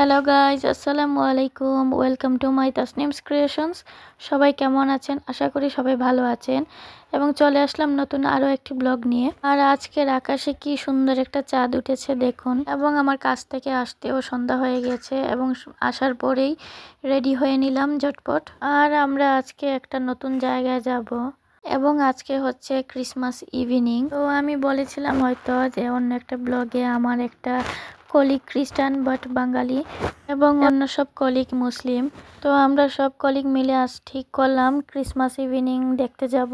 Hello guys, আসসালামু আলাইকুম। Welcome to my Tasnim's creations. সবাই কেমন আছেন? আশা করি সবাই ভালো আছেন এবং চলে আসলাম নতুন আরও একটি ব্লগ নিয়ে। আর আজকের আকাশে কি সুন্দর একটা চাঁদ উঠেছে দেখুন, এবং আমার কাছ থেকে আসতেও সন্ধ্যা হয়ে গেছে এবং আসার পরেই রেডি হয়ে নিলাম ঝটপট। আর আমরা আজকে একটা নতুন জায়গায় যাব এবং আজকে হচ্ছে ক্রিসমাস ইভিনিং। তো আমি বলেছিলাম হয়তো যে অন্য একটা ব্লগে আমার একটা কলিগ খ্রিস্টান বাট বাঙালি এবং অন্য সব কলিগ মুসলিম। তো আমরা সব কলিগ মিলে আজ ঠিক করলাম ক্রিসমাস ইভিনিং দেখতে যাব।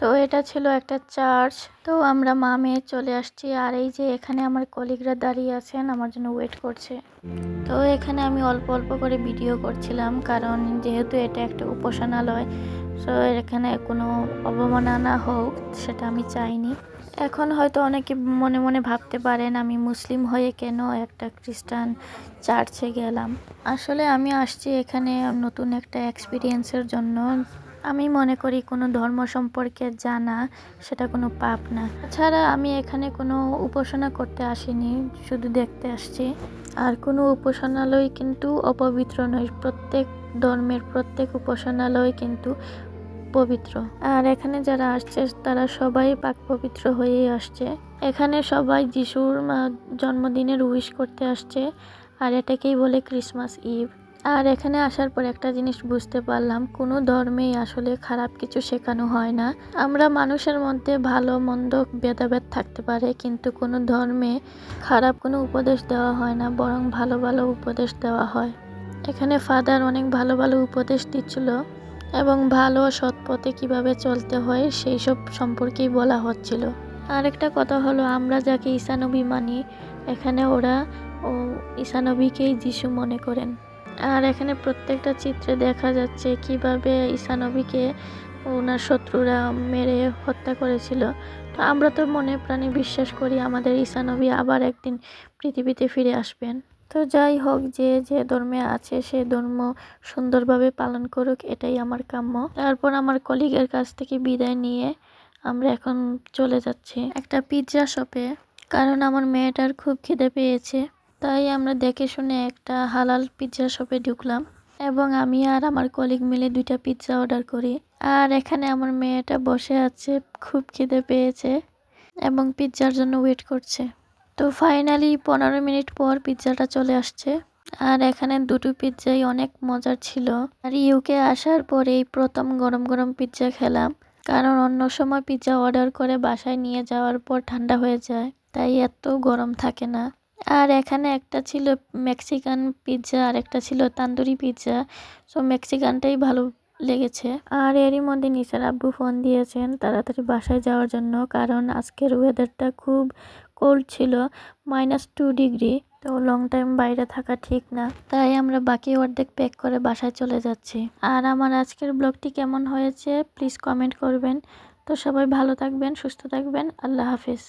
তো এটা ছিল একটা চার্চ। তো আমরা মা মেয়ে চলে আসছি, আর এই যে এখানে আমার কলিগরা দাঁড়িয়ে আছেন আমার জন্য ওয়েট করছে। তো এখানে আমি অল্প অল্প করে ভিডিও করছিলাম, কারণ যেহেতু এটা একটা উপাসনালয়, সো এখানে কোনো অবমাননা হোক সেটা আমি চাইনি। এখন হয়তো অনেকে মনে মনে ভাবতে পারেন আমি মুসলিম হয়ে কেন একটা খ্রিস্টান চার্চে গেলাম। আসলে আমি আসছি এখানে নতুন একটা এক্সপিরিয়েন্সের জন্য। আমি মনে করি কোনো ধর্ম সম্পর্কে জানা সেটা কোনো পাপ না। তাছাড়া আমি এখানে কোনো উপাসনা করতে আসিনি, শুধু দেখতে আসছি। আর কোনো উপাসনালয় কিন্তু অপবিত্র নয়, প্রত্যেক ধর্মের প্রত্যেক উপাসনালয় কিন্তু পবিত্র। আর এখানে যারা আসছে তারা সবাই পাক পবিত্র হয়েই আসছে। এখানে সবাই যিশুর জন্মদিনের উইশ করতে আসছে, আর এটাকেই বলে ক্রিসমাস ইভ। আর এখানে আসার পর একটা জিনিস বুঝতে পারলাম, কোনো ধর্মেই আসলে খারাপ কিছু শেখানো হয় না। আমরা মানুষের মধ্যে ভালো মন্দ ভেদাভেদ থাকতে পারে, কিন্তু কোনো ধর্মে খারাপ কোনো উপদেশ দেওয়া হয় না, বরং ভালো ভালো উপদেশ দেওয়া হয়। এখানে ফাদার অনেক ভালো ভালো উপদেশ দিচ্ছিল এবং ভালো সৎ পথে কীভাবে চলতে হয় সেই সব সম্পর্কেই বলা হচ্ছিল। আর একটা কথা হলো, আমরা যাকে ঈসানবী মানি, এখানে ওরা ঈসানবীকেই যিশু মনে করেন। আর এখানে প্রত্যেকটা চিত্রে দেখা যাচ্ছে কিভাবে ঈসানবীকে ওনার শত্রুরা মেরে হত্যা করেছিল। তো আমরা তো মনে প্রাণে বিশ্বাস করি আমাদের ঈসানবী আবার একদিন পৃথিবীতে ফিরে আসবেন। তো যাই হোক, যে যে ধর্মে আছে সে ধর্ম সুন্দরভাবে পালন করুক, এটাই আমার কাম্য। তারপর আমার কলিগের কাছ থেকে বিদায় নিয়ে আমরা এখন চলে যাচ্ছি একটা পিৎজা শপে, কারণ আমার মেয়েটার খুব খিদে পেয়েছে। তাই আমরা দেখে শুনে একটা হালাল পিৎজা শপে ঢুকলাম এবং আমি আর আমার কলিগ মিলে 2টা পিৎজা অর্ডার করি। আর এখানে আমার মেয়েটা বসে আছে, খুব খিদে পেয়েছে এবং পিৎজার জন্য ওয়েট করছে। তো ফাইনালি 15 মিনিট পর পিৎজাটা চলে আসছে। আর এখানে 2টো পিৎজাই অনেক মজার ছিল। আর ইউকে আসার পরেই প্রথম গরম গরম পিৎজা খেলাম, কারণ অন্য সময় পিৎজা অর্ডার করে বাসায় নিয়ে যাওয়ার পর ঠান্ডা হয়ে যায়, তাই এত গরম থাকে না। আর এখানে একটা ছিল মেক্সিকান পিৎজা আর একটা ছিল তান্দুরি পিৎজা, সো মেক্সিকানটাই ভালো লেগেছে। আর এরই মধ্যে নিসার আব্বু ফোন দিয়েছেন তাড়াতাড়ি বাসায় যাওয়ার জন্য, কারণ আজকের ওয়েদারটা খুব কোল্ড ছিল, -2 ডিগ্রি। তো লং টাইম বাইরে থাকা ঠিক না, তাই আমরা বাকি অর্ধেক প্যাক করে বাসায় চলে যাচ্ছি। আর আমার আজকের ব্লগটি কেমন হয়েছে প্লিজ কমেন্ট করবেন। তো সবাই ভালো থাকবেন, সুস্থ থাকবেন, আল্লাহ হাফিজ।